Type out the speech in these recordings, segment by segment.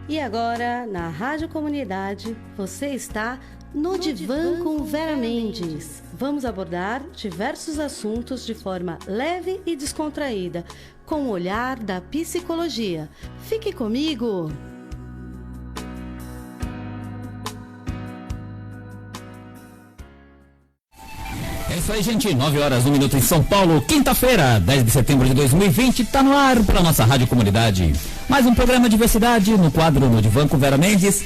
E agora, na Rádio Comunidade, você está no Divã com Vera Mendes. Vamos abordar diversos assuntos de forma leve e descontraída, com o olhar da psicologia. Fique comigo! É isso aí, gente. 9h, 1 minuto em São Paulo, quinta-feira, 10 de setembro de 2020, tá no ar pela nossa Rádio Comunidade. Mais um programa Diversidade no quadro No Divã com Vera Mendes.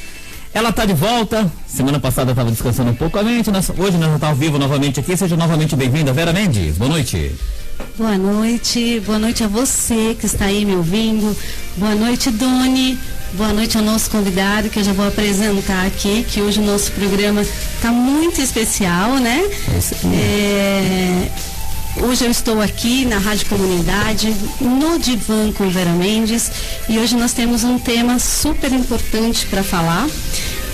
Ela tá de volta. Semana passada estava descansando um pouco a mente. Hoje nós estamos ao vivo novamente aqui. Seja novamente bem-vinda, Vera Mendes. Boa noite. Boa noite a você que está aí me ouvindo. Boa noite, Doni. Boa noite ao nosso convidado, que eu já vou apresentar aqui, que hoje o nosso programa está muito especial, né? Hoje eu estou aqui na Rádio Comunidade, no Divã com Vera Mendes, e hoje nós temos um tema super importante para falar.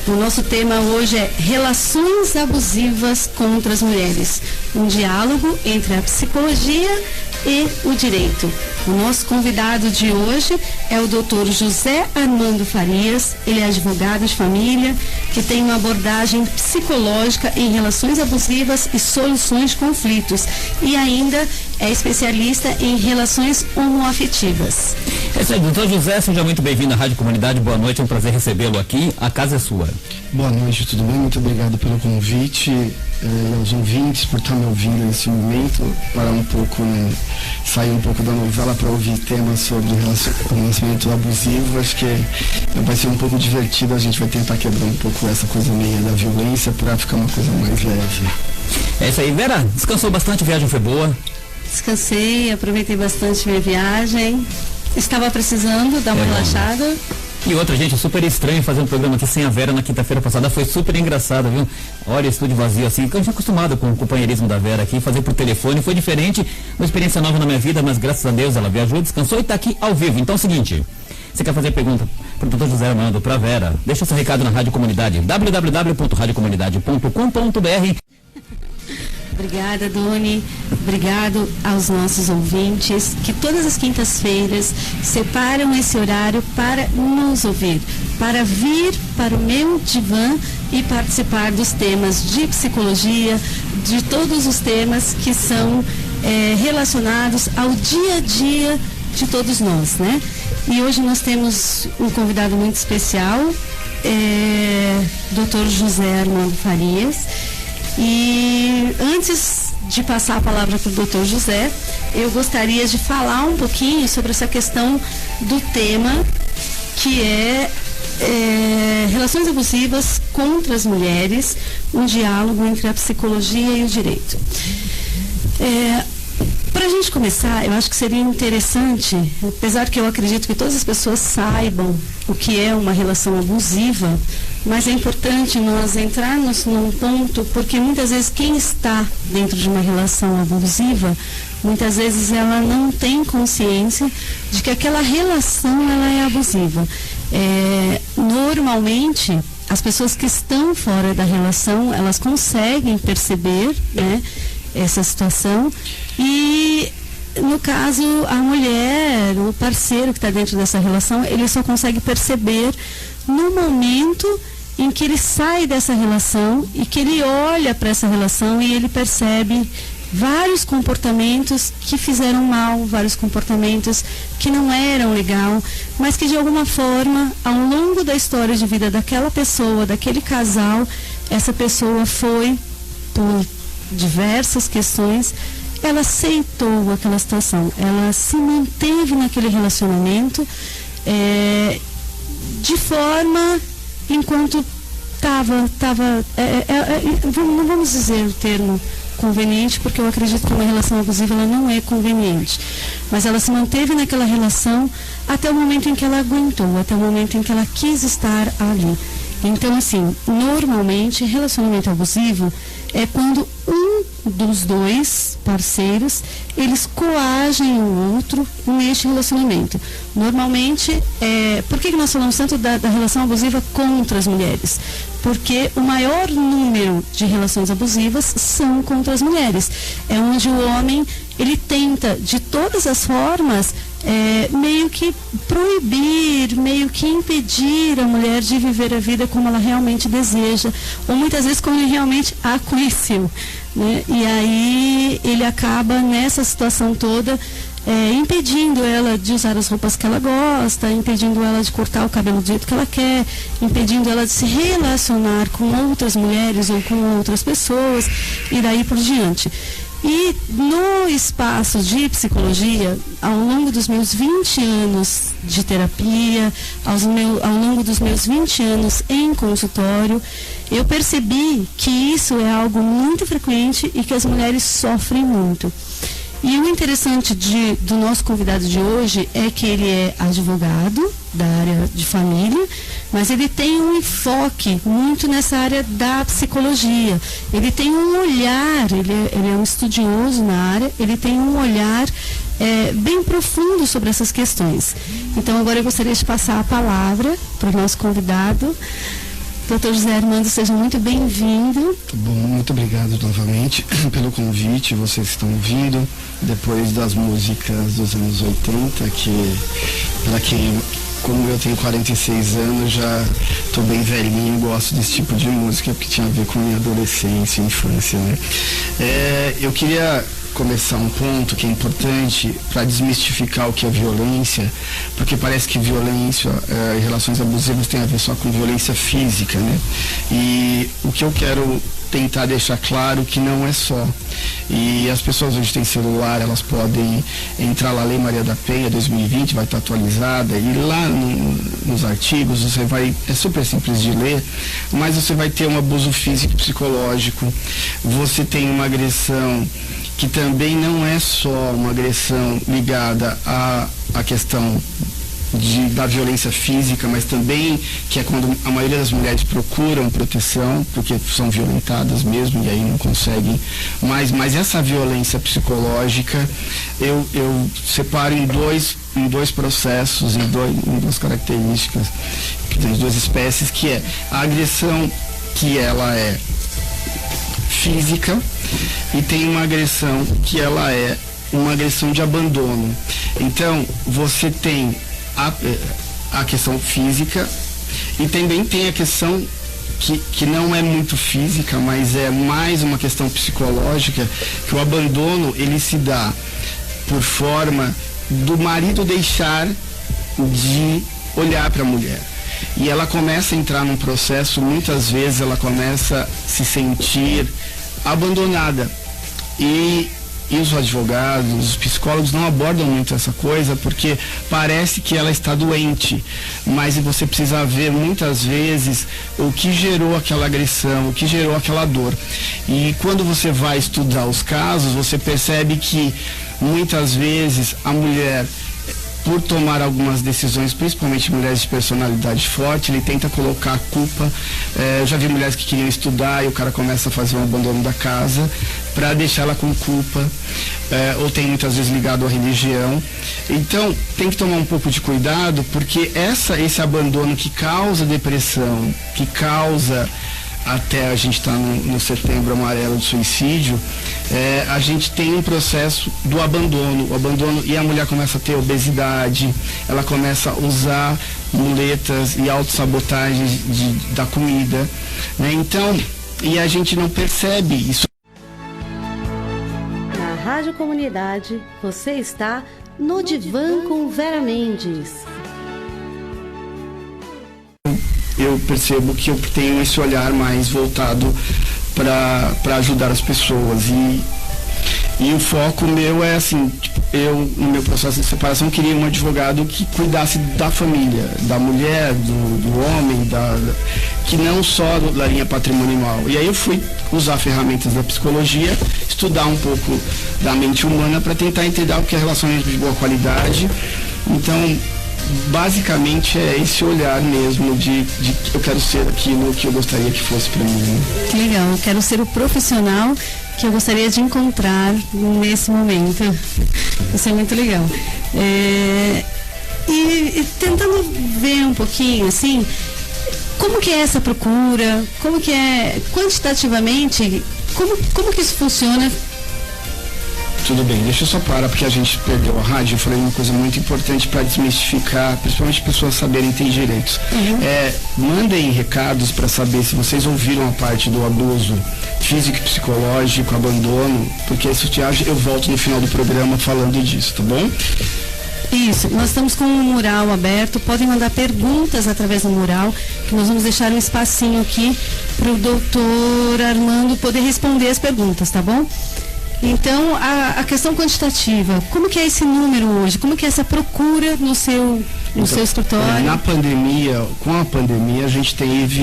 O nosso tema hoje é relações abusivas contra as mulheres, um diálogo entre a psicologia e o direito. O nosso convidado de hoje é o Dr. José Armando Farias. Ele é advogado de família, que tem uma abordagem psicológica em relações abusivas e soluções de conflitos, e ainda é especialista em relações homoafetivas. É isso aí, doutor José, seja muito bem-vindo à Rádio Comunidade. Boa noite, é um prazer recebê-lo aqui. A casa é sua. Boa noite, tudo bem? Muito obrigado pelo convite, aos ouvintes por estar me ouvindo nesse momento, parar um pouco, sair um pouco da novela para ouvir temas sobre relacionamento abusivo. Acho que vai ser um pouco divertido, a gente vai tentar quebrar um pouco essa coisa meio da violência para ficar uma coisa mais leve. É isso aí, Vera, descansou bastante, a viagem foi boa? Descansei, aproveitei bastante minha viagem, estava precisando dar uma relaxada. E outra, gente, super estranho fazer um programa aqui sem a Vera na quinta-feira passada, foi super engraçado, viu? Olha, estúdio vazio assim, que eu já acostumado com o companheirismo da Vera aqui, fazer por telefone, foi diferente, uma experiência nova na minha vida, mas graças a Deus ela viajou, descansou e está aqui ao vivo. Então é o seguinte, você quer fazer pergunta para o Dr. José Armando, para a Vera, deixa seu recado na Rádio Comunidade, www.radiocomunidade.com.br. Obrigada, Doni. Obrigado aos nossos ouvintes que todas as quintas-feiras separam esse horário para nos ouvir, para vir para o meu divã e participar dos temas de psicologia, de todos os temas que são relacionados ao dia a dia de todos nós, né? E hoje nós temos um convidado muito especial, Dr. José Armando Farias. E antes de passar a palavra para o Dr. José, eu gostaria de falar um pouquinho sobre essa questão do tema, que é relações abusivas contra as mulheres, um diálogo entre a psicologia e o direito. Para a gente começar, eu acho que seria interessante, apesar que eu acredito que todas as pessoas saibam o que é uma relação abusiva, mas é importante nós entrarmos num ponto, porque muitas vezes quem está dentro de uma relação abusiva, muitas vezes ela não tem consciência de que aquela relação ela é abusiva. Normalmente, as pessoas que estão fora da relação, elas conseguem perceber, né, essa situação, e no caso a mulher, o parceiro que está dentro dessa relação, ele só consegue perceber no momento em que ele sai dessa relação e que ele olha para essa relação e ele percebe vários comportamentos que fizeram mal, vários comportamentos que não eram legal, mas que de alguma forma, ao longo da história de vida daquela pessoa, daquele casal, essa pessoa foi, por diversas questões, ela aceitou aquela situação, ela se manteve naquele relacionamento de forma, enquanto não vamos dizer o termo conveniente, porque eu acredito que uma relação abusiva ela não é conveniente, mas ela se manteve naquela relação até o momento em que ela aguentou, até o momento em que ela quis estar ali. Então, assim, normalmente, relacionamento abusivo é quando um dos dois parceiros, eles coagem o outro neste relacionamento. Normalmente, por que nós falamos tanto da relação abusiva contra as mulheres? Porque o maior número de relações abusivas são contra as mulheres. É onde o homem, ele tenta, de todas as formas, meio que proibir, meio que impedir a mulher de viver a vida como ela realmente deseja, ou muitas vezes como ele realmente a conheceu, né? E aí ele acaba nessa situação toda impedindo ela de usar as roupas que ela gosta, impedindo ela de cortar o cabelo do jeito que ela quer, impedindo ela de se relacionar com outras mulheres ou com outras pessoas, e daí por diante. E no espaço de psicologia, ao longo dos meus 20 anos de terapia, ao longo dos meus 20 anos em consultório, eu percebi que isso é algo muito frequente e que as mulheres sofrem muito. E o interessante do nosso convidado de hoje é que ele é advogado da área de família, mas ele tem um enfoque muito nessa área da psicologia. Ele tem um olhar, ele é um estudioso na área, ele tem um olhar bem profundo sobre essas questões. Então agora eu gostaria de passar a palavra para o nosso convidado. Dr. José Armando, seja muito bem-vindo. Bom, muito obrigado novamente pelo convite. Vocês estão ouvindo depois das músicas dos anos 80, que para quem, como eu tenho 46 anos, já estou bem velhinho e gosto desse tipo de música, porque tinha a ver com minha adolescência e infância, né? Eu queria começar um ponto que é importante para desmistificar o que é violência, porque parece que violência e relações abusivas tem a ver só com violência física, né? E o que eu quero tentar deixar claro que não é só. E as pessoas hoje têm celular, elas podem entrar lá, Lei Maria da Penha 2020, vai estar atualizada, e lá nos artigos você vai, é super simples de ler, mas você vai ter um abuso físico e psicológico, você tem uma agressão que também não é só uma agressão ligada à questão da violência física, mas também que é quando a maioria das mulheres procuram proteção, porque são violentadas mesmo e aí não conseguem mais. Mas essa violência psicológica eu separo em dois processos, em duas características, em duas espécies, que é a agressão, que ela é física, e tem uma agressão que ela é uma agressão de abandono. Então você tem a questão física e também tem a questão que não é muito física, mas é mais uma questão psicológica, que o abandono ele se dá por forma do marido deixar de olhar para a mulher. E ela começa a entrar num processo, muitas vezes ela começa a se sentir abandonada. E os advogados, os psicólogos não abordam muito essa coisa, porque parece que ela está doente, mas você precisa ver muitas vezes o que gerou aquela agressão, o que gerou aquela dor. E quando você vai estudar os casos, você percebe que muitas vezes a mulher, por tomar algumas decisões, principalmente mulheres de personalidade forte, ele tenta colocar a culpa. Eu já vi mulheres que queriam estudar e o cara começa a fazer um abandono da casa para deixar ela com culpa, ou tem muitas vezes ligado à religião. Então tem que tomar um pouco de cuidado, porque esse abandono que causa depressão, que causa, até a gente está no Setembro Amarelo de suicídio, a gente tem um processo do abandono, e a mulher começa a ter obesidade, ela começa a usar muletas e autossabotagem da comida, né? Então, e a gente não percebe isso. Na Rádio Comunidade, você está no Divã com Vera Mendes. Eu percebo que eu tenho esse olhar mais voltado para ajudar as pessoas, e o foco meu é assim, eu no meu processo de separação queria um advogado que cuidasse da família, da mulher, do homem, que não só da linha patrimonial. E aí eu fui usar ferramentas da psicologia, estudar um pouco da mente humana para tentar entender o que é relacionamento de boa qualidade. Então, basicamente é esse olhar mesmo de que eu quero ser aquilo que eu gostaria que fosse para mim. Que legal, eu quero ser o profissional que eu gostaria de encontrar nesse momento. Isso é muito legal. E tentando ver um pouquinho assim, como que é essa procura, como que é quantitativamente, como que isso funciona Tudo bem, deixa eu só parar porque a gente perdeu a rádio. Eu falei uma coisa muito importante para desmistificar, principalmente pessoas saberem ter direitos. Mandem recados para saber se vocês ouviram a parte do abuso físico e psicológico, abandono, porque isso eu volto no final do programa falando disso, tá bom? Isso, nós estamos com um mural aberto, podem mandar perguntas através do mural, que nós vamos deixar um espacinho aqui para o doutor Armando poder responder as perguntas, tá bom? Então, a questão quantitativa, como que é esse número hoje? Como que é essa procura no seu escritório? Na pandemia, com a pandemia, a gente teve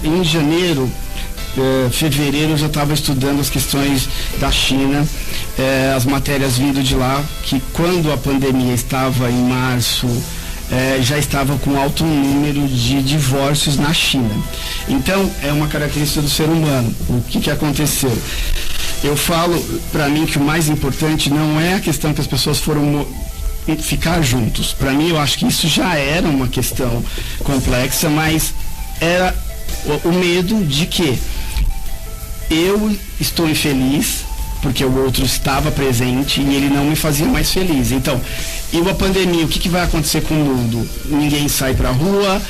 em janeiro, fevereiro, eu já estava estudando as questões da China, as matérias vindo de lá, que quando a pandemia estava em março, já estava com alto número de divórcios na China. Então, é uma característica do ser humano. O que aconteceu? Eu falo, para mim, que o mais importante não é a questão que as pessoas foram ficar juntos. Para mim, eu acho que isso já era uma questão complexa, mas era o medo de que eu estou infeliz porque o outro estava presente e ele não me fazia mais feliz. Então, e a pandemia, o que vai acontecer com o mundo? Ninguém sai pra rua,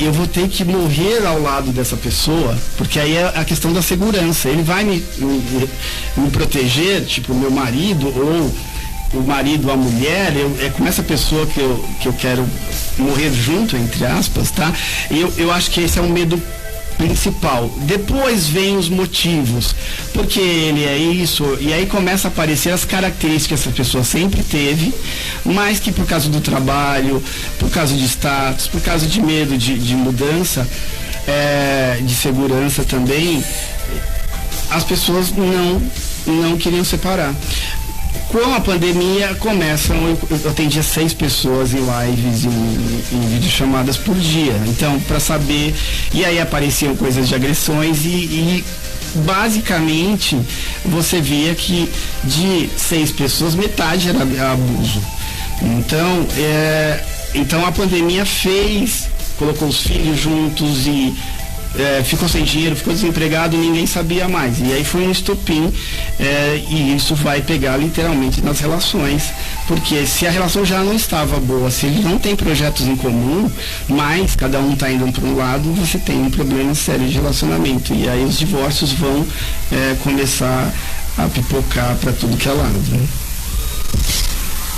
eu vou ter que morrer ao lado dessa pessoa, porque aí é a questão da segurança. Ele vai me proteger, tipo o meu marido, ou o marido, a mulher, é com essa pessoa que eu quero morrer junto, entre aspas, tá? Eu acho que esse é um medo principal. Depois vem os motivos, porque ele é isso, e aí começa a aparecer as características que essa pessoa sempre teve, mas que por causa do trabalho, por causa de status, por causa de medo de mudança, de segurança também, as pessoas não queriam separar. Com a pandemia eu atendia 6 pessoas em lives, em videochamadas por dia. Então, para saber, e aí apareciam coisas de agressões e basicamente você via que de 6 pessoas, metade era abuso. Então a pandemia colocou os filhos juntos e ficou sem dinheiro, ficou desempregado e ninguém sabia mais. E aí foi um estopim, e isso vai pegar literalmente nas relações, porque se a relação já não estava boa, se ele não tem projetos em comum, mas cada um está indo para um lado, você tem um problema sério de relacionamento. E aí os divórcios vão começar a pipocar para tudo que é lado. Né?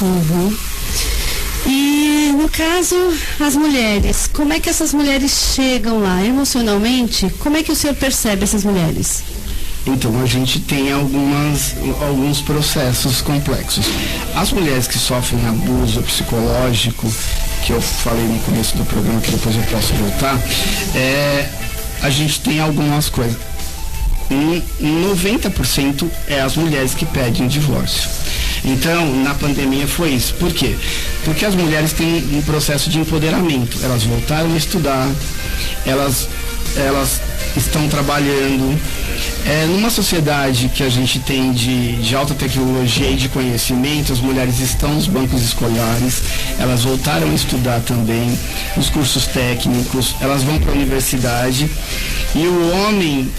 Uhum. E no caso, as mulheres, como é que essas mulheres chegam lá emocionalmente? Como é que o senhor percebe essas mulheres? Então, a gente tem alguns processos complexos. As mulheres que sofrem abuso psicológico, que eu falei no começo do programa, que depois eu posso voltar, a gente tem algumas coisas. 90% é as mulheres que pedem o divórcio. Então, na pandemia foi isso. Por quê? Porque as mulheres têm um processo de empoderamento. Elas voltaram a estudar, elas estão trabalhando. Numa sociedade que a gente tem de alta tecnologia e de conhecimento, as mulheres estão nos bancos escolares, elas voltaram a estudar também, nos cursos técnicos, elas vão para a universidade. E o homem,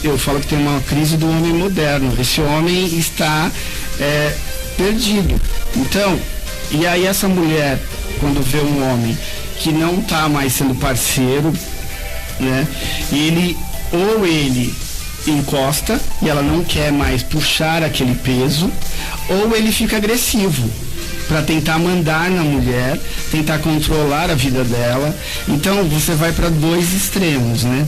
eu falo que tem uma crise do homem moderno. Esse homem está perdido. Então, e aí essa mulher, quando vê um homem que não está mais sendo parceiro, né? Ele encosta e ela não quer mais puxar aquele peso, ou ele fica agressivo para tentar mandar na mulher, tentar controlar a vida dela. Então você vai para 2 extremos, né?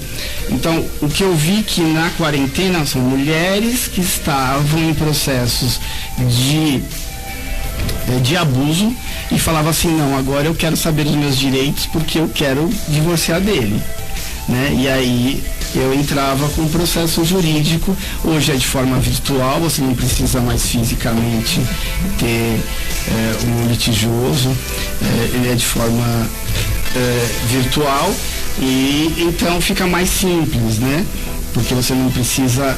Então o que eu vi que na quarentena são mulheres que estavam em processos de abuso e falavam assim: não, agora eu quero saber dos meus direitos porque eu quero divorciar dele, né? E aí eu entrava com o processo jurídico. Hoje é de forma virtual, você não precisa mais fisicamente ter um litigioso, ele é de forma virtual, e então fica mais simples, né? Porque você não precisa,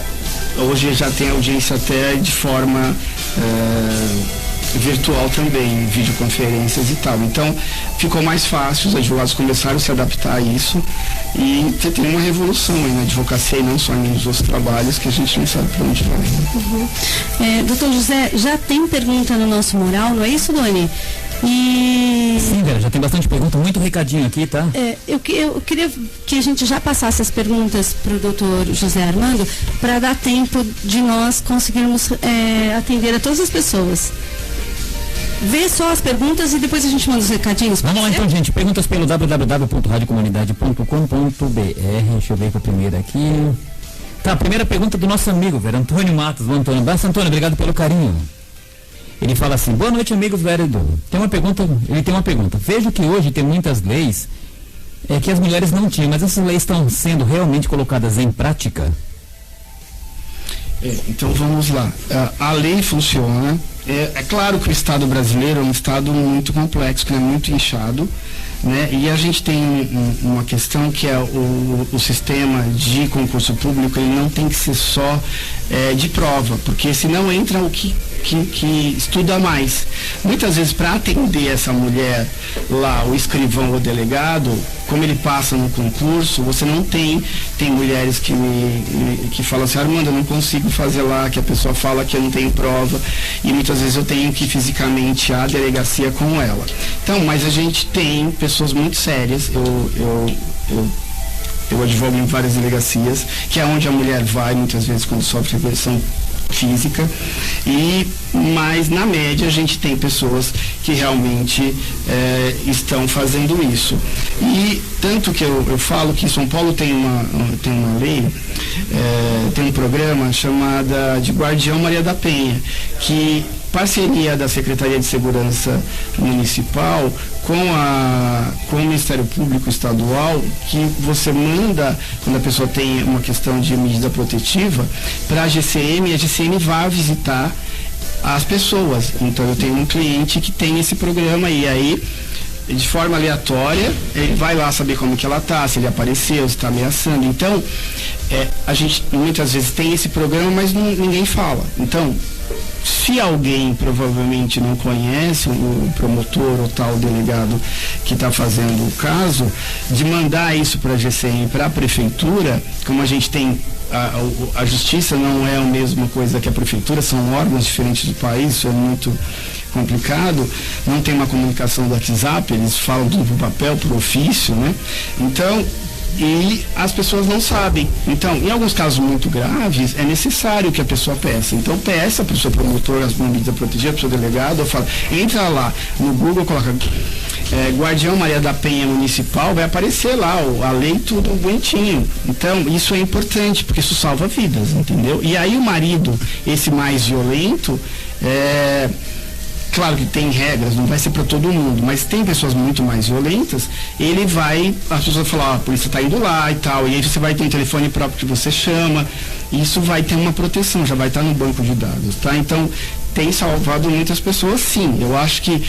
hoje já tem audiência até de forma virtual também, videoconferências e tal. Então, ficou mais fácil, os advogados começaram a se adaptar a isso e você tem uma revolução aí na advocacia e não só nos outros trabalhos que a gente não sabe para onde vai. Né? Doutor José, já tem pergunta no nosso mural, não é isso, Doni? Sim, Vera, já tem bastante pergunta, muito recadinho aqui, tá? Eu queria que a gente já passasse as perguntas para o doutor José Armando, para dar tempo de nós conseguirmos atender a todas as pessoas. Vê só as perguntas e depois a gente manda os recadinhos. Vamos lá então, gente. Perguntas pelo www.radiocomunidade.com.br. Deixa eu ver com a primeira aqui. Tá, a primeira pergunta do nosso amigo, Vera, Antônio Matos. Antônio, Antônio, obrigado pelo carinho. Ele fala assim: boa noite, amigos vereador. Ele tem uma pergunta. Vejo que hoje tem muitas leis que as mulheres não tinham, mas essas leis estão sendo realmente colocadas em prática? Então vamos lá. A lei funciona. É claro que o Estado brasileiro é um Estado muito complexo, né, muito inchado, né, e a gente tem uma questão que é o sistema de concurso público, ele não tem que ser só de prova, porque senão entra o que estuda mais. Muitas vezes, para atender essa mulher lá, o escrivão ou o delegado, como ele passa no concurso, você não tem mulheres que falam assim: Armando, eu não consigo fazer lá, que a pessoa fala que eu não tenho prova, e muitas vezes eu tenho que fisicamente ir à delegacia com ela. Então, mas a gente tem pessoas muito sérias, eu advogo em várias delegacias, que é onde a mulher vai muitas vezes quando sofre agressão física, mas na média a gente tem pessoas que realmente estão fazendo isso. E tanto que eu falo que São Paulo tem uma lei, tem um programa chamado de Guardião Maria da Penha, que parceria da Secretaria de Segurança Municipal com o Ministério Público Estadual, que você manda, quando a pessoa tem uma questão de medida protetiva, para a GCM, e a GCM vai visitar as pessoas. Então eu tenho um cliente que tem esse programa e aí, de forma aleatória, ele vai lá saber como que ela está, se ele apareceu, se está ameaçando. Então, a gente muitas vezes tem esse programa, mas ninguém fala. Então, se alguém provavelmente não conhece o promotor ou tal delegado que está fazendo o caso, de mandar isso para a GCM, para a prefeitura, como a gente tem, a justiça não é a mesma coisa que a prefeitura, são órgãos diferentes do país, isso é muito complicado, não tem uma comunicação do WhatsApp, eles falam tudo por papel, por ofício, né? Então, e as pessoas não sabem. Então, em alguns casos muito graves, é necessário que a pessoa peça. Então, peça para o seu promotor, as medidas protegidas, para o seu delegado, ou fala, entra lá no Google, coloca Guardião Maria da Penha Municipal, vai aparecer lá a lei, tudo bonitinho. Então, isso é importante, porque isso salva vidas, entendeu? E aí o marido, esse mais violento, claro que tem regras, não vai ser para todo mundo, mas tem pessoas muito mais violentas, as pessoas vão falar, a polícia está indo lá e tal, e aí você vai ter um telefone próprio que você chama, e isso vai ter uma proteção, já vai estar no banco de dados, tá? Então, tem salvado muitas pessoas, sim. Eu acho que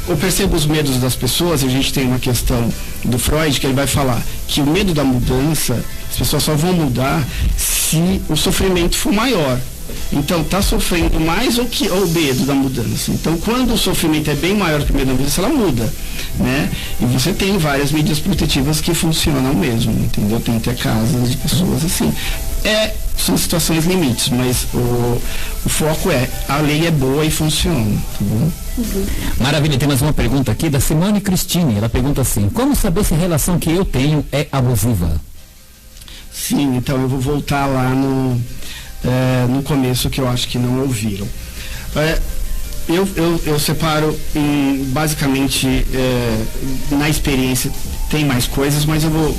eu percebo os medos das pessoas, a gente tem uma questão do Freud, que ele vai falar que o medo da mudança, as pessoas só vão mudar se o sofrimento for maior. Então, está sofrendo mais ou o medo da mudança. Então, quando o sofrimento é bem maior que o medo da mudança, ela muda, né? E você tem várias medidas protetivas que funcionam mesmo, entendeu? Tem até casas de pessoas assim. São situações limites, mas o foco a lei é boa e funciona, tá bom? Maravilha, tem mais uma pergunta aqui da Simone Cristine. Ela pergunta assim: como saber se a relação que eu tenho é abusiva? Sim, então eu vou voltar lá no começo, que eu acho que não ouviram. Eu separo basicamente na experiência, tem mais coisas, mas eu vou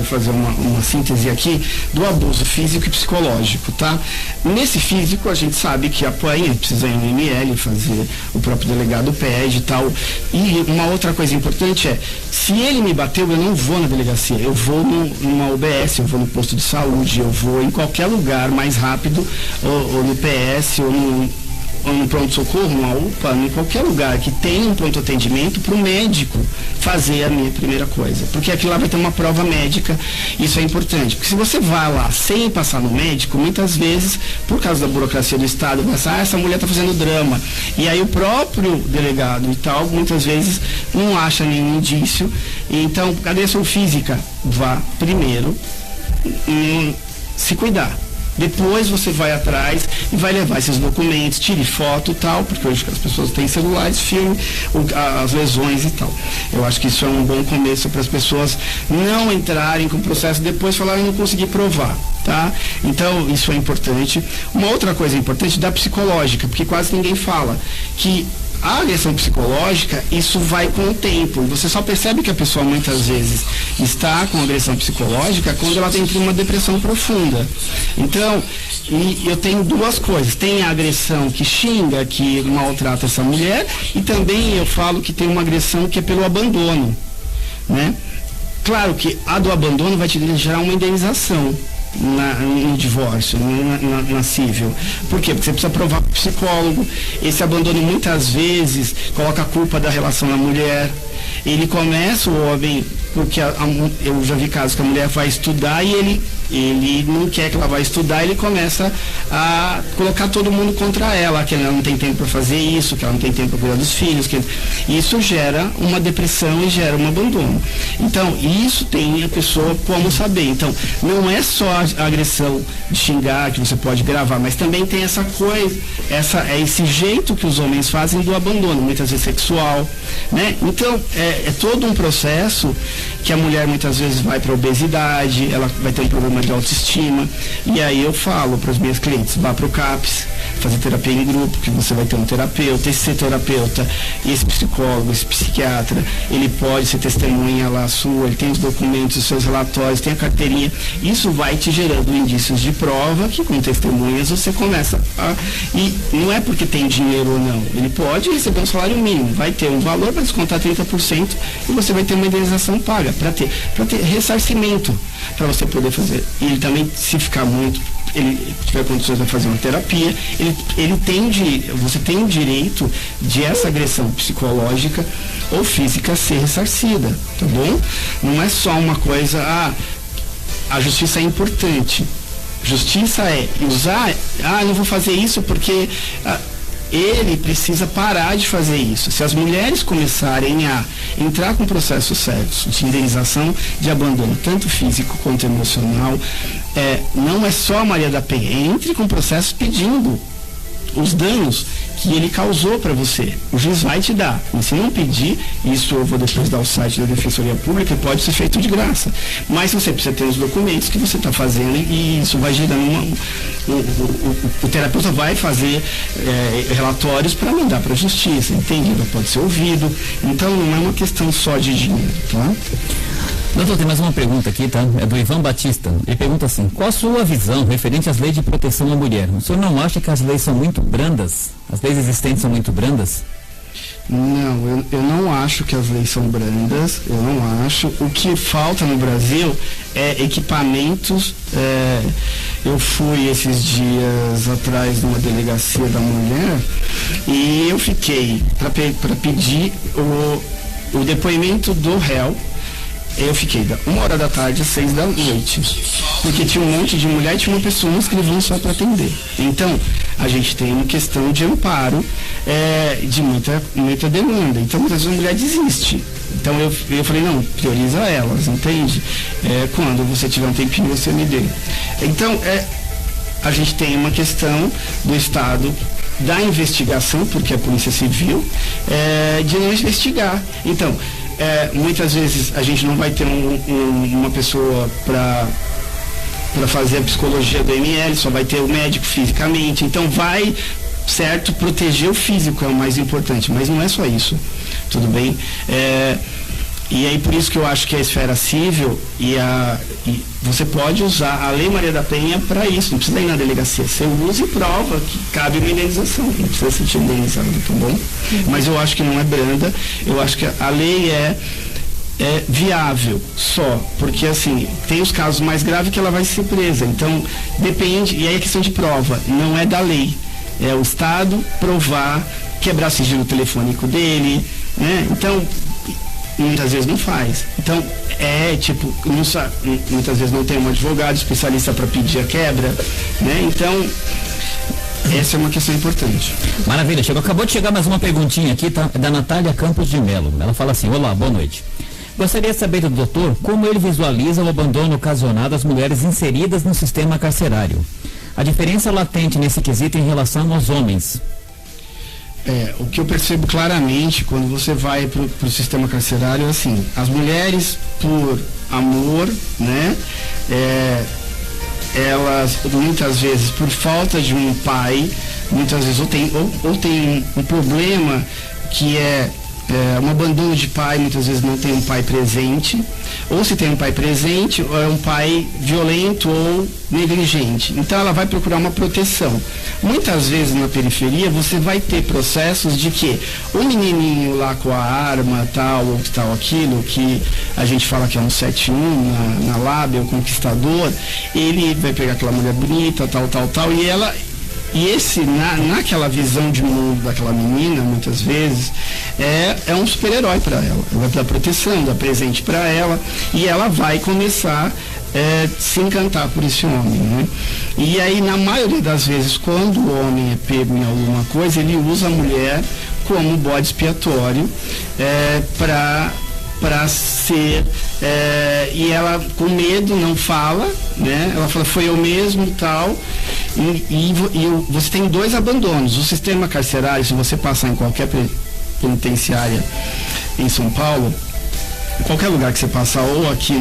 fazer uma síntese aqui do abuso físico e psicológico, tá? Nesse físico a gente sabe que apanha, precisa ir no ML, fazer, o próprio delegado pede e tal. E uma outra coisa importante se ele me bateu, eu não vou na delegacia, eu vou numa UBS, eu vou no posto de saúde, eu vou em qualquer lugar mais rápido, ou no PS, ou um pronto-socorro, uma UPA, em qualquer lugar que tenha um pronto-atendimento, para o médico fazer a minha primeira coisa. Porque aqui lá vai ter uma prova médica, isso é importante. Porque se você vai lá sem passar no médico, muitas vezes, por causa da burocracia do Estado, vai pensar, essa mulher está fazendo drama. E aí o próprio delegado e tal, muitas vezes, não acha nenhum indício. Então, a agressão física, vá primeiro se cuidar. Depois você vai atrás e vai levar esses documentos, tire foto e tal, porque hoje as pessoas têm celulares, filme as lesões e tal. Eu acho que isso é um bom começo para as pessoas não entrarem com o processo e depois falarem não consegui provar, tá? Então, isso é importante. Uma outra coisa importante da psicológica, porque quase ninguém fala, que a agressão psicológica, isso vai com o tempo. Você só percebe que a pessoa muitas vezes está com agressão psicológica quando ela entra em uma depressão profunda. Então, eu tenho duas coisas. Tem a agressão que xinga, que maltrata essa mulher, e também eu falo que tem uma agressão que é pelo abandono, né? Claro que a do abandono vai te gerar uma indenização no divórcio, na cível. Por quê? Porque você precisa provar para o psicólogo. Esse abandono muitas vezes coloca a culpa da relação na mulher. Ele começa, o homem, porque eu já vi casos que a mulher vai estudar e ele não quer que ela vá estudar, ele começa a colocar todo mundo contra ela, que ela não tem tempo para fazer isso, que ela não tem tempo para cuidar dos filhos, isso gera uma depressão e gera um abandono. Então, isso tem a pessoa como saber. Então, não é só a agressão de xingar, que você pode gravar, mas também tem essa coisa, esse jeito que os homens fazem do abandono, muitas vezes sexual, né? Então, é todo um processo que a mulher muitas vezes vai para obesidade, ela vai ter um problema de autoestima, e aí eu falo para os meus clientes, vá para o CAPS, fazer terapia em grupo, que você vai ter um terapeuta, esse terapeuta, esse psicólogo, esse psiquiatra, ele pode ser testemunha lá sua, ele tem os documentos, os seus relatórios, tem a carteirinha, isso vai te gerando indícios de prova, que com testemunhas você começa e não é porque tem dinheiro ou não, ele pode receber um salário mínimo, vai ter um valor para descontar 30% e você vai ter uma indenização paga, para ter ressarcimento, para você poder fazer. E ele também, se ficar muito, ele tiver condições de fazer uma terapia, você tem o direito de essa agressão psicológica ou física ser ressarcida, tá bom? Não é só uma coisa, a justiça é importante. Justiça é usar, não vou fazer isso porque ele precisa parar de fazer isso. Se as mulheres começarem a entrar com processos sérios de indenização de abandono, tanto físico quanto emocional, não é só a Maria da Penha, entre com processos pedindo os danos que ele causou para você. O juiz vai te dar. E se não pedir, isso eu vou depois dar o site da Defensoria Pública, pode ser feito de graça. Mas você precisa ter os documentos que você está fazendo e isso vai gerando o terapeuta vai fazer relatórios para mandar para a justiça, entendido? Pode ser ouvido. Então não é uma questão só de dinheiro, tá? Doutor, tem mais uma pergunta aqui, tá? É do Ivan Batista. Ele pergunta assim: qual a sua visão referente às leis de proteção à mulher? O senhor não acha que as leis são muito brandas? As leis existentes são muito brandas? Não, eu não acho que as leis são brandas, eu não acho. O que falta no Brasil é equipamentos. Eu fui esses dias atrás numa delegacia da mulher e eu fiquei para pedir o depoimento do réu. Eu fiquei da 1h da tarde às 6 da noite, porque tinha um monte de mulher e tinha uma pessoa, um escrivão só para atender. Então, a gente tem uma questão de amparo, de muita demanda. Então, muitas vezes a mulher desiste. Então, eu falei, não, prioriza elas, entende? Quando você tiver um tempinho, você me dê. Então, a gente tem uma questão do Estado da investigação, porque a Polícia Civil, de não investigar. Então, muitas vezes a gente não vai ter uma pessoa para fazer a psicologia do ML, só vai ter o médico fisicamente, então vai, certo, proteger o físico é o mais importante, mas não é só isso, tudo bem? E aí por isso que eu acho que a esfera civil e você pode usar a Lei Maria da Penha para isso, não precisa ir na delegacia, você usa e prova que cabe uma indenização, não precisa se sentir indenizado, tá bom? Mas eu acho que não é branda, eu acho que a lei é viável só, porque assim, tem os casos mais graves que ela vai ser presa, então depende, e aí é questão de prova, não é da lei. o Estado provar, quebrar sigilo telefônico dele, né? Então, muitas vezes não faz. Então, muitas vezes não tem um advogado especialista para pedir a quebra, né? Então, essa é uma questão importante. Maravilha, acabou de chegar mais uma perguntinha aqui, tá? É da Natália Campos de Melo. Ela fala assim: olá, boa noite. Gostaria de saber do doutor como ele visualiza o abandono ocasionado às mulheres inseridas no sistema carcerário. A diferença latente nesse quesito em relação aos homens. O que eu percebo claramente quando você vai para o sistema carcerário é assim: as mulheres, por amor, né? Elas muitas vezes por falta de um pai, muitas vezes ou tem um problema que é um abandono de pai, muitas vezes não tem um pai presente, ou se tem um pai presente, é um pai violento ou negligente. Então ela vai procurar uma proteção. Muitas vezes na periferia você vai ter processos de que o menininho lá com a arma, tal ou tal aquilo, que a gente fala que é um 7-1 na lábia, o conquistador, ele vai pegar aquela mulher bonita, tal, naquela visão de mundo daquela menina, muitas vezes, é um super-herói para ela. Ela vai dar proteção, dá presente para ela, e ela vai começar a se encantar por esse homem, né? E aí, na maioria das vezes, quando o homem é pego em alguma coisa, ele usa a mulher como bode expiatório para ser, e ela com medo não fala, né? Ela fala, foi eu mesmo, tal, e você tem 2 abandonos. O sistema carcerário, se você passar em qualquer penitenciária em São Paulo, em qualquer lugar que você passar, ou aqui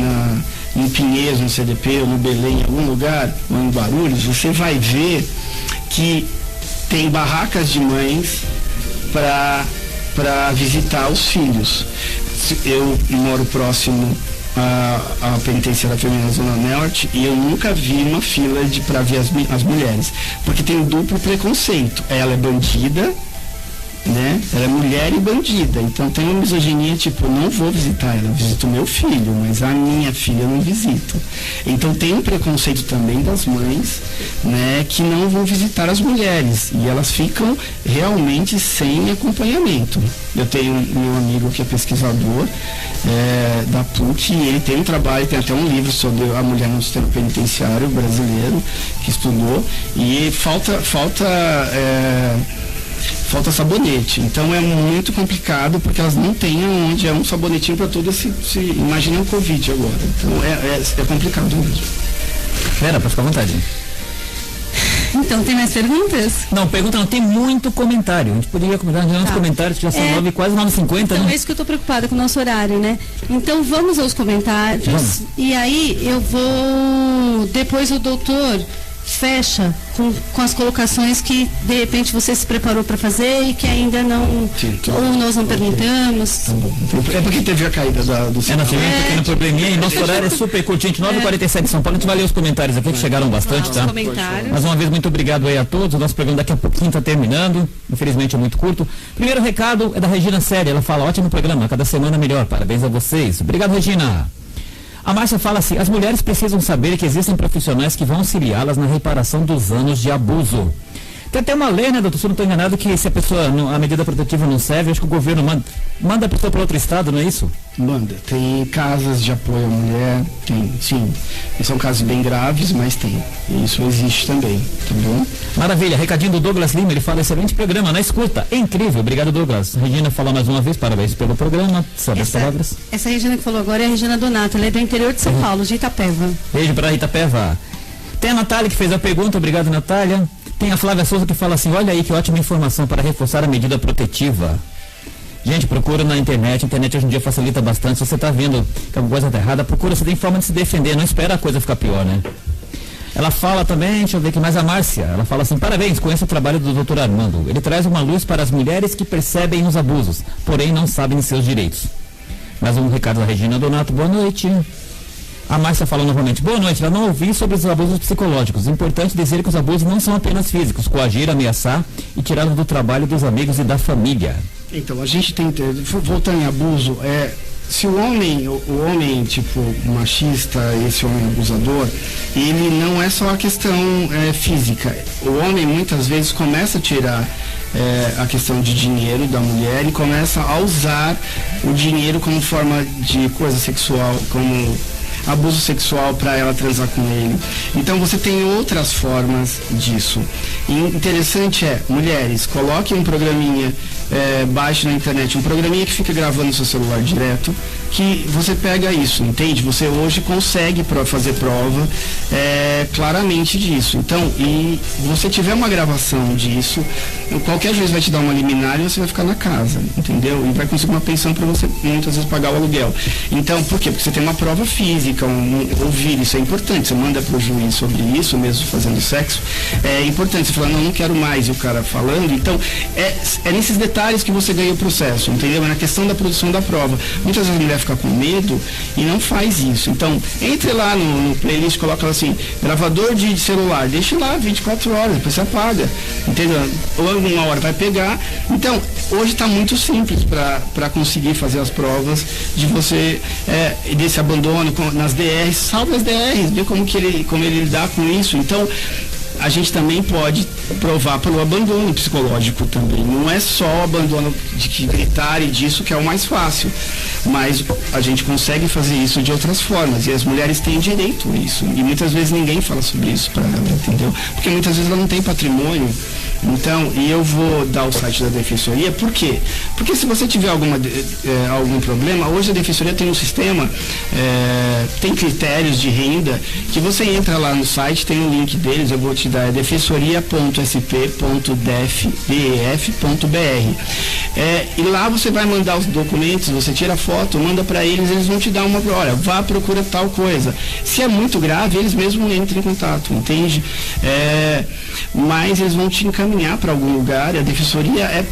em Pinheiros, no CDP, ou no Belém, em algum lugar, ou em Guarulhos, você vai ver que tem barracas de mães para visitar os filhos. Eu moro próximo à penitenciária feminina Zona Norte e eu nunca vi uma fila para ver as mulheres, porque tem um duplo preconceito. Ela é bandida, né? Ela é mulher e bandida, então tem uma misoginia, tipo, eu não vou visitar ela, eu visito meu filho, mas a minha filha eu não visito. Então tem um preconceito também das mães, né, que não vão visitar as mulheres, e elas ficam realmente sem acompanhamento. Eu tenho meu amigo que é pesquisador da PUC, e ele tem um trabalho, tem até um livro sobre a mulher no sistema penitenciário brasileiro, que estudou, e falta sabonete. Então é muito complicado, porque elas não têm onde, é um sabonetinho para todo imagina o Covid agora. Então é complicado mesmo. Pode ficar à vontade. Então, tem mais perguntas? Não, pergunta não, tem muito comentário. A gente poderia comentar nos comentários, que já são quase 9h50, então, né? É isso que eu estou preocupada com o nosso horário, né? Então, vamos aos comentários. Vamos. E aí, eu vou... Depois o doutor fecha com as colocações que de repente você se preparou para fazer e que ainda não, ou nós não perguntamos. Tá bom. É porque teve a caída do nós tivemos um pequeno probleminha e nosso horário é super curtinho, 9h47 de São Paulo. A gente vai ler os comentários aqui, que chegaram bastante, tá? Mais uma vez, muito obrigado aí a todos. O nosso programa daqui a pouquinho está terminando, infelizmente é muito curto. Primeiro recado é da Regina Séria, ela fala, ótimo programa, cada semana melhor, parabéns a vocês. Obrigado, Regina. A Márcia fala assim, as mulheres precisam saber que existem profissionais que vão auxiliá-las na reparação dos anos de abuso. Tem até uma lei, né, doutor, se eu não estou enganado, que se a pessoa, a medida protetiva não serve, acho que o governo manda a pessoa para outro estado, não é isso? Manda. Tem casas de apoio à mulher, tem, sim. São casos bem graves, mas tem. Isso existe também, tá bom? Maravilha. Recadinho do Douglas Lima, ele fala, excelente programa, na escuta. É incrível. Obrigado, Douglas. Regina fala mais uma vez, parabéns pelo programa. Sabe as palavras? Essa Regina que falou agora é a Regina Donato, ela é do interior de São Paulo, de Itapeva. Beijo para Itapeva. Tem a Natália que fez a pergunta, obrigado, Natália. Tem a Flávia Souza que fala assim, olha aí que ótima informação para reforçar a medida protetiva. Gente, procura na internet, a internet hoje em dia facilita bastante. Se você está vendo que alguma coisa está errada, procura, você tem forma de se defender, não espera a coisa ficar pior, né? Ela fala também, deixa eu ver aqui mais a Márcia, ela fala assim, parabéns, conheço o trabalho do Dr. Armando. Ele traz uma luz para as mulheres que percebem os abusos, porém não sabem seus direitos. Mais um recado da Regina Donato, boa noite. A Márcia fala novamente, boa noite, ela não ouvi sobre os abusos psicológicos. Importante dizer que os abusos não são apenas físicos, coagir, ameaçar e tirá-los do trabalho dos amigos e da família. Então, a gente tem, voltando em abuso, se o homem tipo machista, esse homem abusador, ele não é só a questão física. O homem muitas vezes começa a tirar a questão de dinheiro da mulher e começa a usar o dinheiro como forma de coisa sexual, como abuso sexual para ela transar com ele. Então você tem outras formas disso. E interessante mulheres, coloquem um programinha, baixe na internet um programinha que fica gravando no seu celular direto, que você pega isso, entende? Você hoje consegue fazer prova claramente disso. Então, e você tiver uma gravação disso, qualquer juiz vai te dar uma liminar e você vai ficar na casa, entendeu? E vai conseguir uma pensão para você muitas vezes pagar o aluguel. Então, por quê? Porque você tem uma prova física, ouvir, isso é importante. Você manda pro juiz sobre isso, mesmo fazendo sexo, é importante. Você fala, não quero mais, e o cara falando. Então, é nesses detalhes que você ganha o processo, entendeu? É na questão da produção da prova. Muitas vezes a mulher fica com medo e não faz isso. Então, entre lá no playlist, coloca assim, gravador de celular, deixa lá 24 horas, depois você apaga, entendeu? Ou alguma hora vai pegar. Então, hoje está muito simples para conseguir fazer as provas de você, desse abandono nas DRs, salve as DRs, vê como ele lidar com isso. Então, a gente também pode provar pelo abandono psicológico também. Não é só o abandono de gritar e disso que é o mais fácil, mas a gente consegue fazer isso de outras formas, e as mulheres têm direito a isso, e muitas vezes ninguém fala sobre isso para ela, entendeu? Porque muitas vezes ela não tem patrimônio. Então, e eu vou dar o site da Defensoria, por quê? Porque se você tiver algum problema, hoje a Defensoria tem um sistema, tem critérios de renda, que você entra lá no site, tem um link deles, eu vou te dar, defensoria.sp.def.br. E lá você vai mandar os documentos, você tira a foto, manda para eles vão te dar olha, vá, procura tal coisa. Se é muito grave, eles mesmos entram em contato, entende? Mas eles vão te encaminhar para algum lugar, e a Defensoria é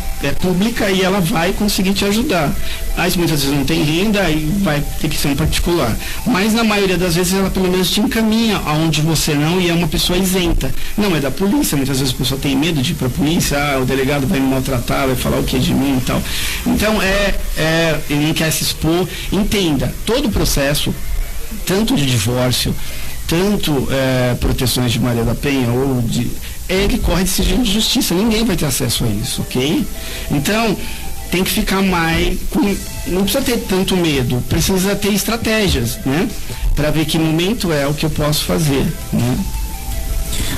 pública e ela vai conseguir te ajudar. Mas muitas vezes não tem renda e vai ter que ser um particular. Mas na maioria das vezes ela pelo menos te encaminha aonde você não, e é uma pessoa isenta. Não é da polícia, muitas vezes a pessoa tem medo de ir para a polícia, o delegado vai me maltratar, vai falar o que de mim e tal. Então ele não quer se expor. Entenda, todo o processo, tanto de divórcio, tanto proteções de Maria da Penha ou ele corre de sigilo de justiça, ninguém vai ter acesso a isso, ok? Então, tem que ficar não precisa ter tanto medo, precisa ter estratégias, né? Para ver que momento é o que eu posso fazer, né?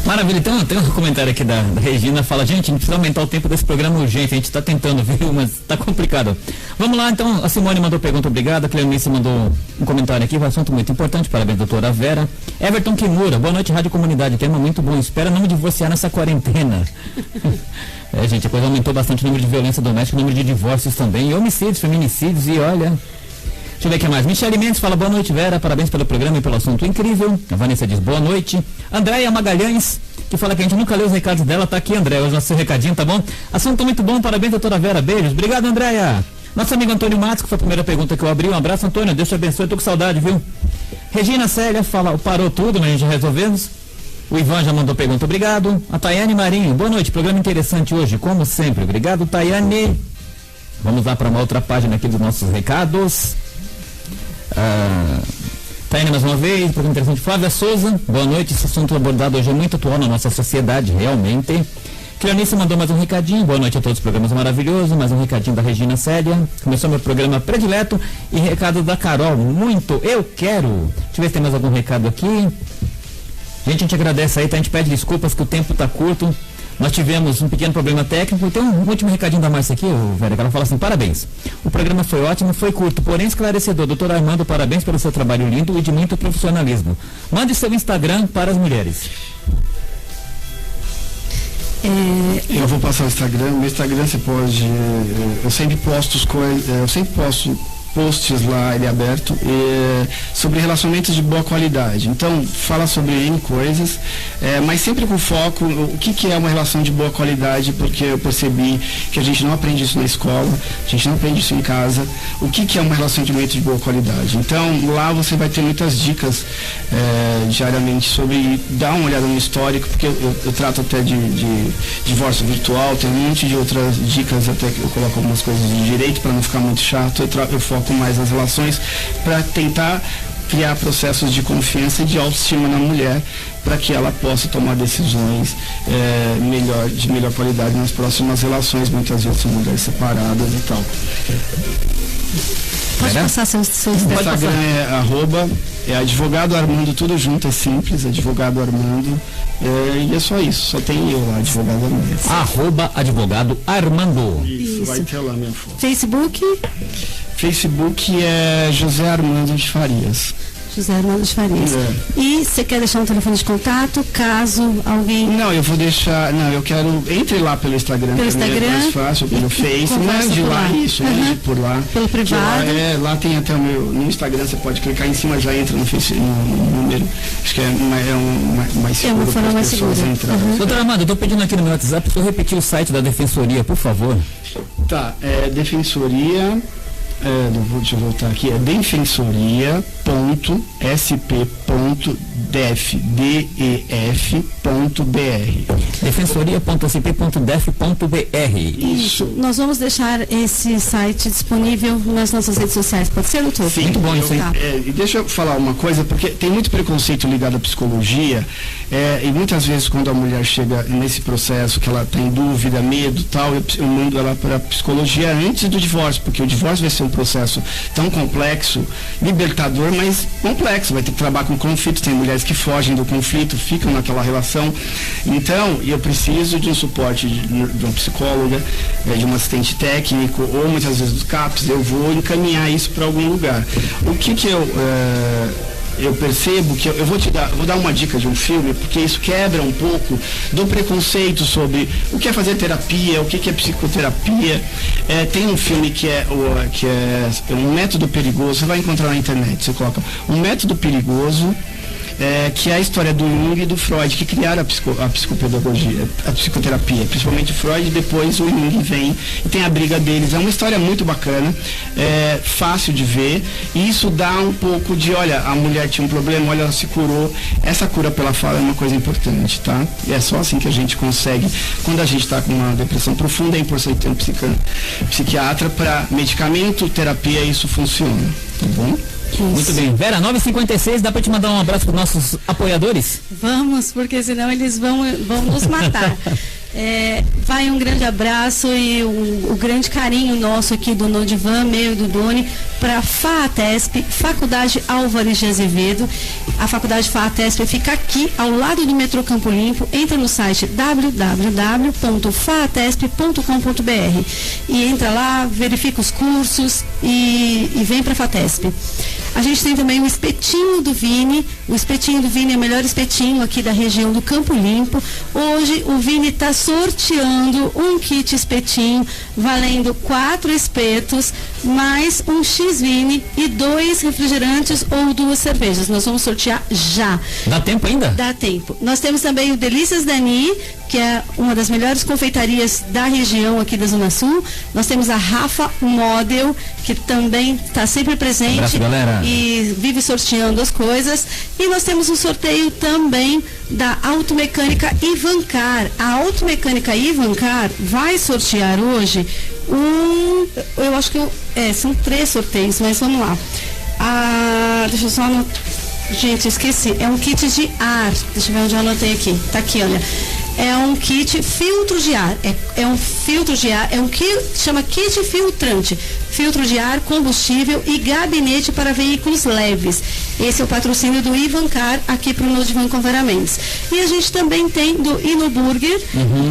Maravilha, então tem um comentário aqui da Regina, fala, gente, a gente precisa aumentar o tempo desse programa urgente, a gente está tentando, viu, mas está complicado. Vamos lá, então, a Simone mandou pergunta, obrigado, a Cleonice mandou um comentário aqui, um assunto muito importante, parabéns, doutora Vera. Everton Kimura, boa noite, Rádio Comunidade, tema muito bom, espero não me divorciar nessa quarentena. Gente, a coisa aumentou bastante o número de violência doméstica, o número de divórcios também, e homicídios, feminicídios, e olha... Deixa eu ver o que mais. Michele Mendes fala, boa noite, Vera, parabéns pelo programa e pelo assunto incrível. A Vanessa diz, boa noite. Andréia Magalhães, que fala que a gente nunca lê os recados dela, tá aqui, Andréia, hoje o seu recadinho, tá bom? Assunto muito bom, parabéns, doutora Vera, beijos. Obrigado, Andréia. Nosso amigo Antônio Matos, que foi a primeira pergunta que eu abri, um abraço, Antônio, Deus te abençoe, eu tô com saudade, viu? Regina Célia fala, parou tudo, mas a gente já resolvemos. O Ivan já mandou pergunta, obrigado. A Tayane Marinho, boa noite, programa interessante hoje, como sempre, obrigado, Tayane. Vamos lá para uma outra página aqui dos nossos recados. Tainá mais uma vez, pergunta interessante. Flávia Souza, boa noite, esse assunto abordado hoje é muito atual na nossa sociedade, realmente. Cleonice mandou mais um recadinho, boa noite a todos, programas maravilhosos, mais um recadinho da Regina Célia, começou meu programa predileto, e recado da Carol, muito, eu quero. Deixa eu ver se tem mais algum recado aqui. Gente, a gente agradece aí, tá? A gente pede desculpas que o tempo tá curto. Nós tivemos um pequeno problema técnico. Tem um último recadinho da Márcia aqui, Vera, que ela fala assim, parabéns. O programa foi ótimo, foi curto, porém esclarecedor. Doutor Armando, parabéns pelo seu trabalho lindo e de muito profissionalismo. Mande seu Instagram para as mulheres. Eu vou passar o Instagram. Meu Instagram você pode... Eu sempre posto posts lá, ele é aberto, sobre relacionamentos de boa qualidade. Então, fala sobre N coisas, mas sempre com foco, o que é uma relação de boa qualidade, porque eu percebi que a gente não aprende isso na escola, a gente não aprende isso em casa, o que é um relacionamento de boa qualidade. Então, lá você vai ter muitas dicas diariamente sobre, dar uma olhada no histórico, porque eu trato até de divórcio virtual, tem um monte de outras dicas, até que eu coloco algumas coisas de direito para não ficar muito chato, eu foco pouco mais as relações, para tentar criar processos de confiança e de autoestima na mulher, para que ela possa tomar decisões de melhor qualidade nas próximas relações. Muitas vezes são mulheres separadas e tal. Pode passar seu Instagram é advogado Armando, tudo junto, é simples, advogado Armando, e é só isso, só tem eu lá, advogado Armando. @advogado Armando. Isso, vai ter lá minha foto. Facebook é José Armando de Farias. José Armando de Farias. E você quer deixar um telefone de contato, caso alguém... Não, eu vou deixar... Não, eu quero... Entre lá pelo Instagram. Pelo Instagram. É mais fácil, pelo Face. Não, de lá, isso, por lá. Pelo privado. Lá tem até o meu... No Instagram você pode clicar em cima, já entra no Face, no número. Acho que mais seguro. É uma forma mais segura. Doutor Armando, eu estou pedindo aqui no meu WhatsApp para eu repetir o site da Defensoria, por favor. Tá, Defensoria... deixa eu voltar aqui, é defensoria.sp.def.br. defensoria.sp.def.br. Isso. Nós vamos deixar esse site disponível nas nossas redes sociais, pode ser, doutor? Sim, muito bom isso aí. E deixa eu falar uma coisa, porque tem muito preconceito ligado à psicologia, e muitas vezes quando a mulher chega nesse processo que ela tem dúvida, medo e tal, eu mando ela para a psicologia antes do divórcio, porque o divórcio vai ser um processo tão complexo, libertador, mas complexo, vai ter que trabalhar com conflitos, tem mulheres que fogem do conflito, ficam naquela relação, então eu preciso de um suporte de uma psicóloga, de um assistente técnico, ou muitas vezes do CAPS, eu vou encaminhar isso para algum lugar. O que eu percebo que eu vou dar uma dica de um filme, porque isso quebra um pouco do preconceito sobre o que é fazer terapia, o que é psicoterapia. Tem um filme que é um método perigoso, você vai encontrar na internet, você coloca um método perigoso, que é a história do Jung e do Freud, que criaram a psicopedagogia, a psicoterapia, principalmente Freud, depois o Jung vem e tem a briga deles. É uma história muito bacana, fácil de ver, e isso dá um pouco de, olha, a mulher tinha um problema, olha, ela se curou. Essa cura pela fala é uma coisa importante, tá? E é só assim que a gente consegue, quando a gente está com uma depressão profunda, é importante ter um psiquiatra para medicamento, terapia, isso funciona, tá bom? Isso. Muito bem. Vera, 9h56, dá para te mandar um abraço para os nossos apoiadores? Vamos, porque senão eles vão nos matar. Vai um grande abraço e o grande carinho nosso aqui do Nodivan, meu e do Doni, para a FAATESP, Faculdade Álvares de Azevedo. A Faculdade FAATESP fica aqui, ao lado do metrô Campo Limpo. Entra no site www.faatesp.com.br e entra lá, verifica os cursos e vem para a FAATESP. A gente tem também o Espetinho do Vini. O Espetinho do Vini é o melhor espetinho aqui da região do Campo Limpo. Hoje o Vini está sorteando um kit espetinho valendo 4 espetos, mais um X-Vini e 2 refrigerantes ou 2 cervejas. Nós vamos sortear já. Dá tempo ainda? Dá tempo. Nós temos também o Delícias Dani, que é uma das melhores confeitarias da região aqui da Zona Sul. Nós temos a Rafa Model, que também está sempre presente. Abraço, galera. E vive sorteando as coisas. E nós temos um sorteio também da Automecânica Ivancar. A Automecânica Ivancar vai sortear hoje eu acho que são 3 sorteios, mas vamos lá. Deixa eu só anotar. Gente, esqueci. É um kit de ar. Deixa eu ver onde eu anotei aqui. Tá aqui, olha. É um kit filtro de ar. É um filtro de ar, é um kit, chama kit filtrante. Filtro de ar, combustível e gabinete para veículos leves. Esse é o patrocínio do Ivancar aqui para o Nodivan com Vera Mendes. E a gente também tem do Inoburger,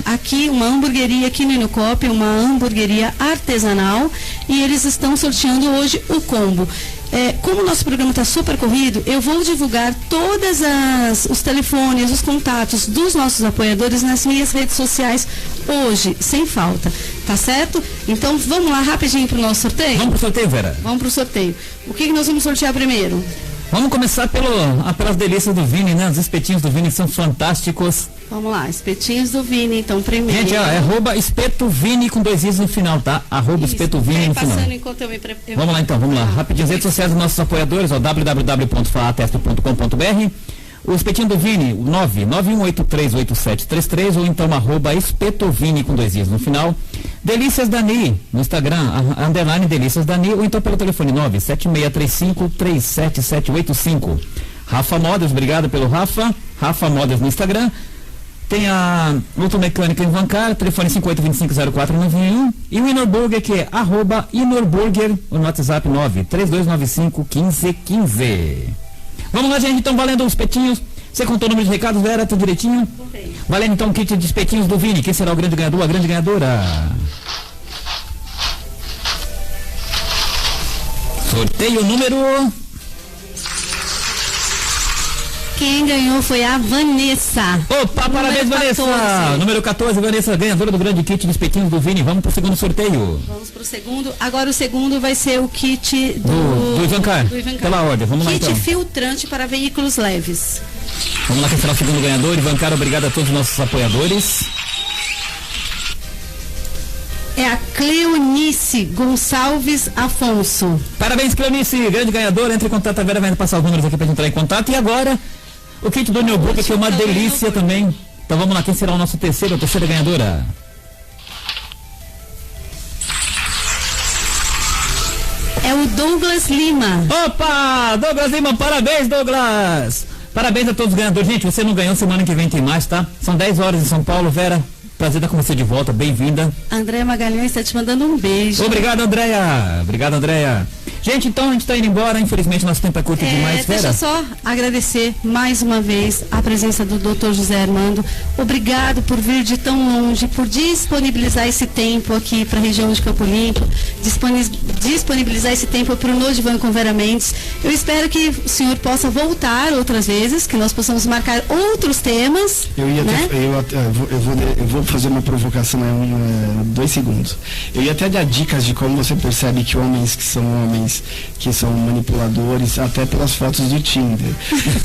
aqui uma hamburgueria aqui no Inocop, uma hamburgueria artesanal, e eles estão sorteando hoje o combo. Como o nosso programa está super corrido, eu vou divulgar todos os telefones, os contatos dos nossos apoiadores nas minhas redes sociais hoje, sem falta, tá certo? Então vamos lá rapidinho para o nosso sorteio? Vamos para o sorteio, Vera? Vamos para o sorteio. O que nós vamos sortear primeiro? Vamos começar pelas delícias do Vini, né? Os espetinhos do Vini são fantásticos. Vamos lá, espetinhos do Vini, então primeiro. Gente, é @espetovini com 2 i's no final, tá? @espetovini no final. Enquanto eu Vamos lá então, vamos lá. Rapidinho, as redes sociais dos nossos apoiadores, www.faatesp.com.br. O espetinho do Vini, 991838733, ou então @espetovini com 2 i's no final. Delícias Dani, no Instagram, _ Delícias Dani, ou então pelo telefone 97635-37785. Rafa Modas, obrigado pelo Rafa Modas no Instagram. Tem a Automecânica em Vancar, telefone 58250491. E o Inorburger, que é @Inorburger, no WhatsApp 932951515. Vamos lá, gente, então valendo os espetinhos. Você contou o número de recados, Vera, tudo direitinho? Contei. Valendo então o kit de espetinhos do Vini. Quem será o grande ganhador, a grande ganhadora? Sorteio número... Quem ganhou foi a Vanessa. Opa, parabéns, Vanessa! 14. Número 14, Vanessa, ganhadora do grande kit de espetinhos do Vini. Vamos pro segundo sorteio. Vamos pro segundo. Agora o segundo vai ser o kit Do Ivancar. Pela ordem, vamos lá kit então. filtrante para veículos leves. Vamos lá, quem será o segundo ganhador? Ivancar, obrigado a todos os nossos apoiadores. É a Cleonice Gonçalves Afonso. Parabéns, Cleonice, grande ganhador. Entre em contato, a Vera vai passar os números aqui pra gente entrar em contato. E agora, o kit do Neuburg, que é uma delícia também. Então vamos lá, quem será o nosso terceira ganhadora? É o Douglas Lima. Opa, Douglas Lima, parabéns, Douglas. Parabéns a todos os ganhadores. Gente, você não ganhou, semana que vem tem mais, tá? São 10 horas em São Paulo, Vera. Prazer estar com você de volta, bem-vinda. Andréia Magalhães está te mandando um beijo. Obrigado, Andréia. Obrigado, Andréia. Gente, então a gente está indo embora, infelizmente nosso tempo é curto demais, Vera. Deixa eu só agradecer mais uma vez a presença do Dr. José Armando. Obrigado por vir de tão longe, por disponibilizar esse tempo aqui para a região de Campo Limpo, disponibilizar esse tempo para o Nodivan com Vera Mendes. Eu espero que o senhor possa voltar outras vezes, que nós possamos marcar outros temas. Eu vou fazer uma provocação, 2 segundos. Eu ia até dar dicas de como você percebe que homens que são manipuladores, até pelas fotos do Tinder,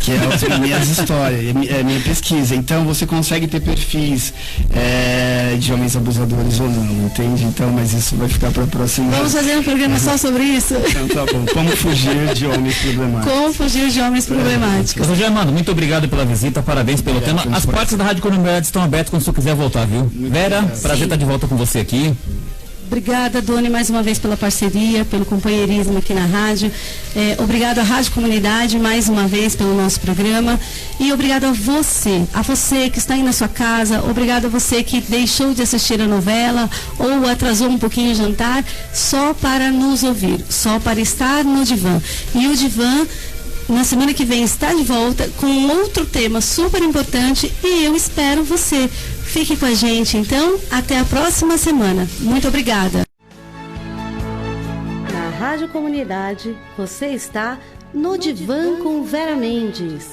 que é as minhas histórias, é minha pesquisa. Então você consegue ter perfis de homens abusadores ou não, entende? Então, mas isso vai ficar para a próxima. Vamos fazer um programa só sobre isso? Então tá bom. Como fugir de homens problemáticos. Como fugir de homens problemáticos. José Armando, muito obrigado pela visita, parabéns pelo tema. As portas da Rádio Comunidade estão abertas quando você quiser voltar, viu? Vera, prazer estar de volta com você aqui. Obrigada, Doni, mais uma vez pela parceria, pelo companheirismo aqui na rádio. Obrigado à Rádio Comunidade mais uma vez pelo nosso programa. E obrigado a você que está aí na sua casa. Obrigado a você que deixou de assistir a novela ou atrasou um pouquinho o jantar só para nos ouvir, só para estar no divã. E o divã, na semana que vem, está de volta com outro tema super importante e eu espero você. Fique com a gente, então. Até a próxima semana. Muito obrigada. Na Rádio Comunidade, você está no Divã com Vera Mendes.